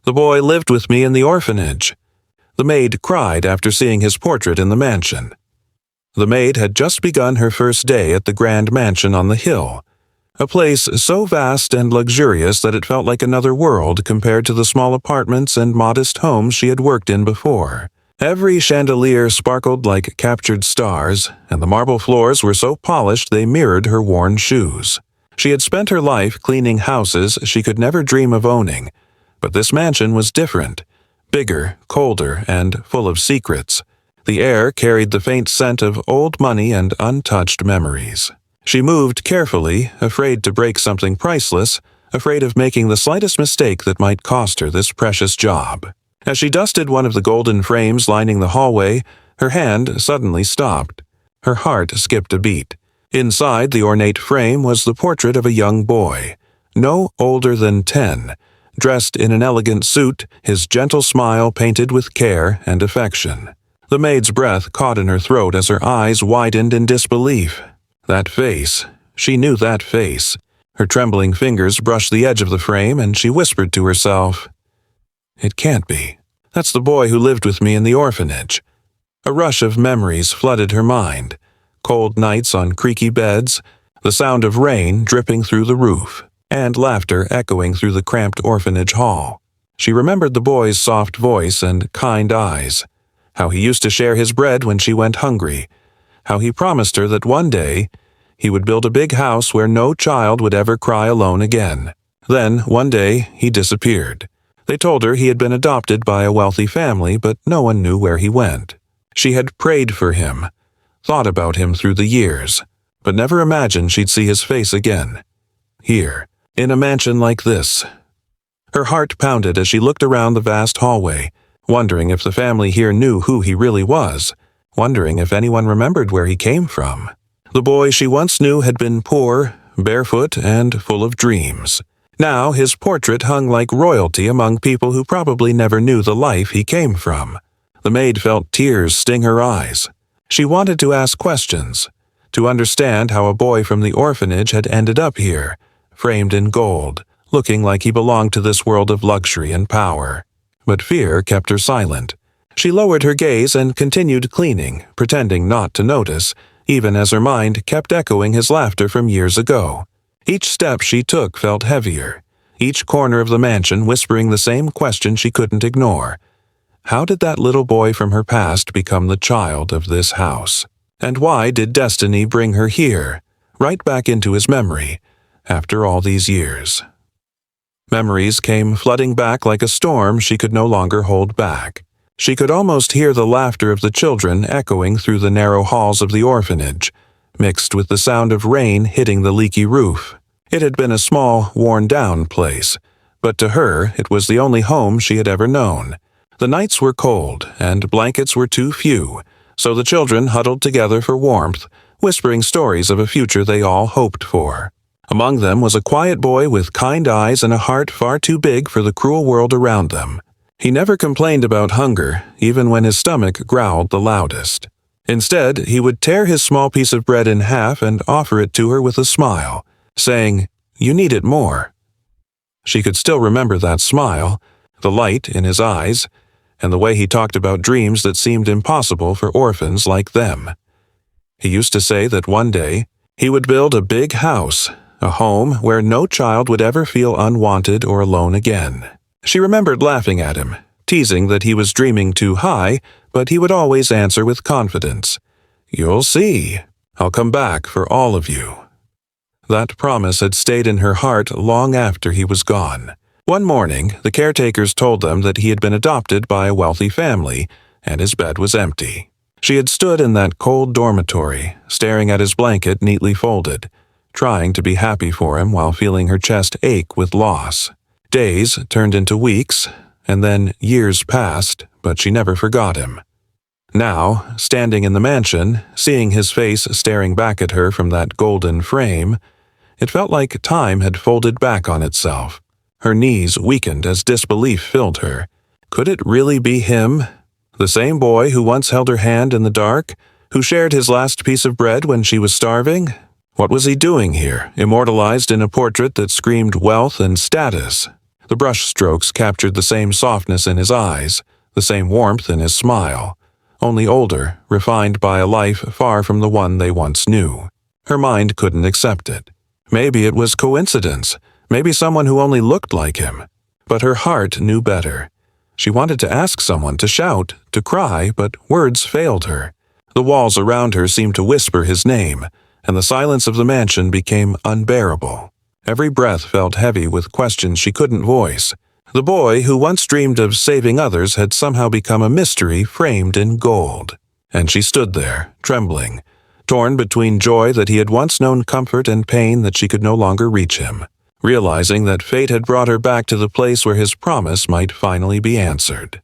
The boy lived with me in the orphanage." The maid cried after seeing his portrait in the mansion. The maid had just begun her first day at the grand mansion on the hill, a place so vast and luxurious that it felt like another world compared to the small apartments and modest homes she had worked in before. Every chandelier sparkled like captured stars, and the marble floors were so polished they mirrored her worn shoes. She had spent her life cleaning houses she could never dream of owning, but this mansion was different, bigger, colder, and full of secrets. The air carried the faint scent of old money and untouched memories. She moved carefully, afraid to break something priceless, afraid of making the slightest mistake that might cost her this precious job. As she dusted one of the golden frames lining the hallway, her hand suddenly stopped. Her heart skipped a beat. Inside the ornate frame was the portrait of a young boy, no older than 10, dressed in an elegant suit, his gentle smile painted with care and affection. The maid's breath caught in her throat as her eyes widened in disbelief. That face, she knew that face. Her trembling fingers brushed the edge of the frame, and she whispered to herself, "It can't be. That's the boy who lived with me in the orphanage." A rush of memories flooded her mind. Cold nights on creaky beds, the sound of rain dripping through the roof, and laughter echoing through the cramped orphanage hall. She remembered the boy's soft voice and kind eyes, how he used to share his bread when she went hungry, how he promised her that one day he would build a big house where no child would ever cry alone again. Then, one day, he disappeared. They told her he had been adopted by a wealthy family, but no one knew where he went. She had prayed for him, thought about him through the years, but never imagined she'd see his face again. Here, in a mansion like this. Her heart pounded as she looked around the vast hallway, wondering if the family here knew who he really was, wondering if anyone remembered where he came from. The boy she once knew had been poor, barefoot, and full of dreams. Now his portrait hung like royalty among people who probably never knew the life he came from. The maid felt tears sting her eyes. She wanted to ask questions, to understand how a boy from the orphanage had ended up here, framed in gold, looking like he belonged to this world of luxury and power. But fear kept her silent. She lowered her gaze and continued cleaning, pretending not to notice, even as her mind kept echoing his laughter from years ago. Each step she took felt heavier, each corner of the mansion whispering the same question she couldn't ignore. How did that little boy from her past become the child of this house? And why did destiny bring her here, right back into his memory, after all these years? Memories came flooding back like a storm she could no longer hold back. She could almost hear the laughter of the children echoing through the narrow halls of the orphanage, mixed with the sound of rain hitting the leaky roof. It had been a small, worn-down place, but to her it was the only home she had ever known. The nights were cold, and blankets were too few, so the children huddled together for warmth, whispering stories of a future they all hoped for. Among them was a quiet boy with kind eyes and a heart far too big for the cruel world around them. He never complained about hunger, even when his stomach growled the loudest. Instead, he would tear his small piece of bread in half and offer it to her with a smile, saying, "You need it more." She could still remember that smile, the light in his eyes, and the way he talked about dreams that seemed impossible for orphans like them. He used to say that one day he would build a big house, a home where no child would ever feel unwanted or alone again. She remembered laughing at him, teasing that he was dreaming too high, but he would always answer with confidence, "You'll see. I'll come back for all of you." That promise had stayed in her heart long after he was gone. One morning, the caretakers told them that he had been adopted by a wealthy family, and his bed was empty. She had stood in that cold dormitory, staring at his blanket neatly folded, trying to be happy for him while feeling her chest ache with loss. Days turned into weeks, and then years passed, but she never forgot him. Now, standing in the mansion, seeing his face staring back at her from that golden frame, it felt like time had folded back on itself. Her knees weakened as disbelief filled her. Could it really be him? The same boy who once held her hand in the dark, who shared his last piece of bread when she was starving? What was he doing here, immortalized in a portrait that screamed wealth and status? The brush strokes captured the same softness in his eyes, the same warmth in his smile, only older, refined by a life far from the one they once knew. Her mind couldn't accept it. Maybe it was coincidence, maybe someone who only looked like him. But her heart knew better. She wanted to ask someone, to shout, to cry, but words failed her. The walls around her seemed to whisper his name, and the silence of the mansion became unbearable. Every breath felt heavy with questions she couldn't voice. The boy who once dreamed of saving others had somehow become a mystery framed in gold. And she stood there, trembling, torn between joy that he had once known comfort and pain that she could no longer reach him, realizing that fate had brought her back to the place where his promise might finally be answered.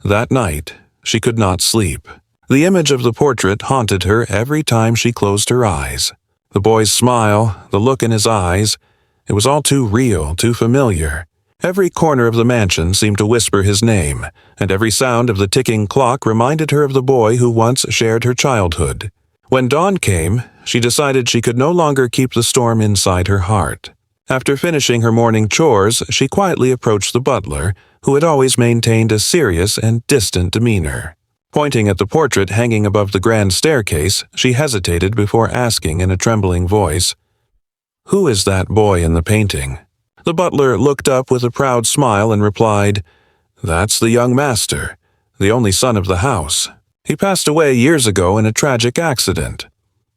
That night, she could not sleep. The image of the portrait haunted her every time she closed her eyes. The boy's smile, the look in his eyes, it was all too real, too familiar. Every corner of the mansion seemed to whisper his name, and every sound of the ticking clock reminded her of the boy who once shared her childhood. When dawn came, she decided she could no longer keep the storm inside her heart. After finishing her morning chores, she quietly approached the butler, who had always maintained a serious and distant demeanor. Pointing at the portrait hanging above the grand staircase, she hesitated before asking in a trembling voice, "Who is that boy in the painting?" The butler looked up with a proud smile and replied, "That's the young master, the only son of the house. He passed away years ago in a tragic accident."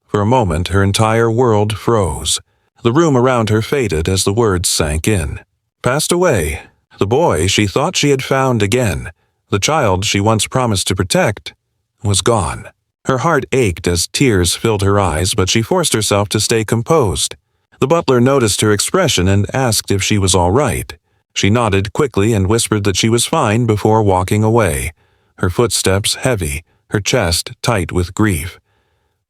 For a moment, her entire world froze. The room around her faded as the words sank in. Passed away. The boy she thought she had found again, the child she once promised to protect, was gone. Her heart ached as tears filled her eyes, but she forced herself to stay composed. The butler noticed her expression and asked if she was all right. She nodded quickly and whispered that she was fine before walking away, her footsteps heavy, her chest tight with grief.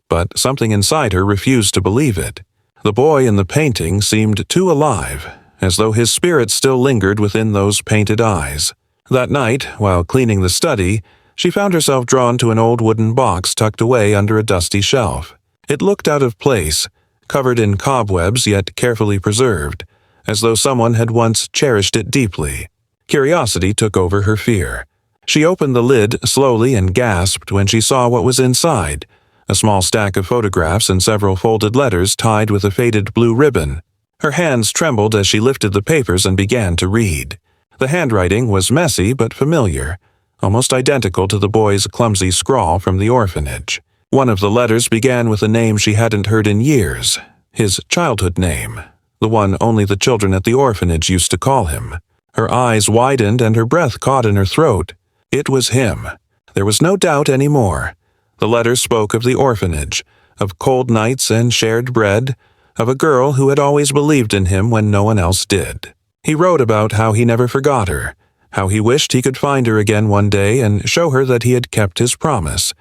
But something inside her refused to believe it. The boy in the painting seemed too alive, as though his spirit still lingered within those painted eyes. That night, while cleaning the study, she found herself drawn to an old wooden box tucked away under a dusty shelf. It looked out of place, covered in cobwebs yet carefully preserved, as though someone had once cherished it deeply. Curiosity took over her fear. She opened the lid slowly and gasped when she saw what was inside, a small stack of photographs and several folded letters tied with a faded blue ribbon. Her hands trembled as she lifted the papers and began to read. The handwriting was messy but familiar, almost identical to the boy's clumsy scrawl from the orphanage. One of the letters began with a name she hadn't heard in years, his childhood name, the one only the children at the orphanage used to call him. Her eyes widened and her breath caught in her throat. It was him. There was no doubt any more. The letter spoke of the orphanage, of cold nights and shared bread, of a girl who had always believed in him when no one else did. He wrote about how he never forgot her, how he wished he could find her again one day and show her that he had kept his promise,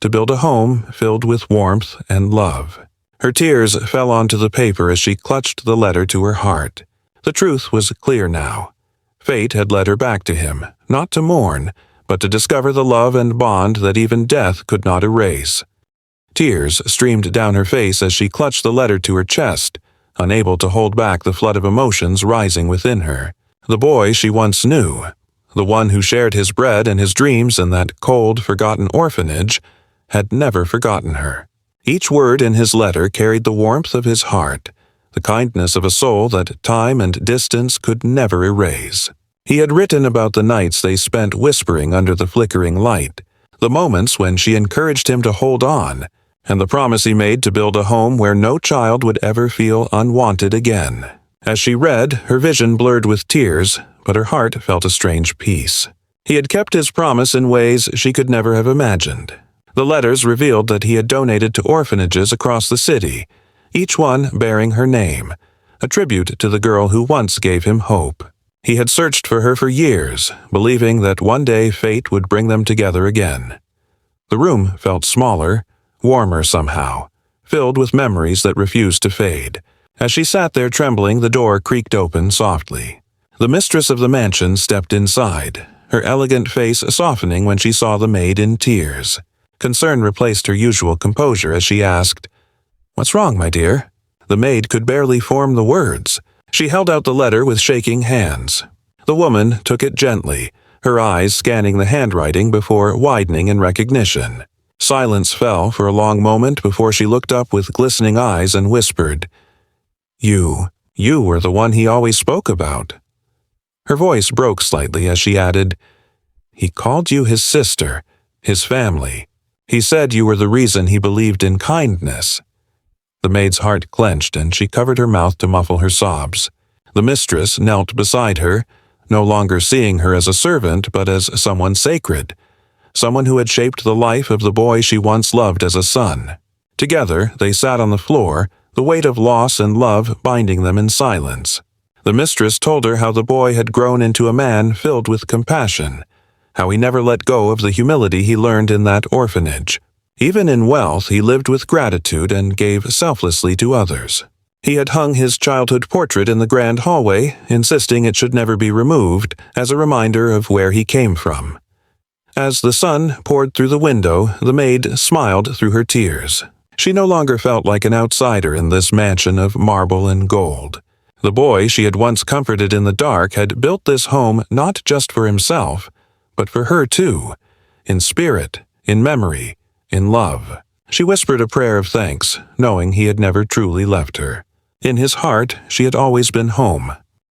to build a home filled with warmth and love. Her tears fell onto the paper as she clutched the letter to her heart. The truth was clear now. Fate had led her back to him, not to mourn, but to discover the love and bond that even death could not erase. Tears streamed down her face as she clutched the letter to her chest, unable to hold back the flood of emotions rising within her. The boy she once knew, the one who shared his bread and his dreams in that cold, forgotten orphanage, had never forgotten her. Each word in his letter carried the warmth of his heart, the kindness of a soul that time and distance could never erase. He had written about the nights they spent whispering under the flickering light, the moments when she encouraged him to hold on, and the promise he made to build a home where no child would ever feel unwanted again. As she read, her vision blurred with tears, but her heart felt a strange peace. He had kept his promise in ways she could never have imagined. The letters revealed that he had donated to orphanages across the city, each one bearing her name, a tribute to the girl who once gave him hope. He had searched for her for years, believing that one day fate would bring them together again. The room felt smaller, warmer somehow, filled with memories that refused to fade. As she sat there trembling, the door creaked open softly. The mistress of the mansion stepped inside, her elegant face softening when she saw the maid in tears. Concern replaced her usual composure as she asked, "What's wrong, my dear?" The maid could barely form the words. She held out the letter with shaking hands. The woman took it gently, her eyes scanning the handwriting before widening in recognition. Silence fell for a long moment before she looked up with glistening eyes and whispered, You were the one he always spoke about." Her voice broke slightly as she added, "He called you his sister, his family. He said you were the reason he believed in kindness." The maid's heart clenched and she covered her mouth to muffle her sobs. The mistress knelt beside her, no longer seeing her as a servant but as someone sacred, someone who had shaped the life of the boy she once loved as a son. Together they sat on the floor, the weight of loss and love binding them in silence. The mistress told her how the boy had grown into a man filled with compassion, how he never let go of the humility he learned in that orphanage. Even in wealth, he lived with gratitude and gave selflessly to others. He had hung his childhood portrait in the grand hallway, insisting it should never be removed, as a reminder of where he came from. As the sun poured through the window, the maid smiled through her tears. She no longer felt like an outsider in this mansion of marble and gold. The boy she had once comforted in the dark had built this home not just for himself, but for her too, in spirit, in memory, in love. She whispered a prayer of thanks, knowing he had never truly left her. In his heart, she had always been home.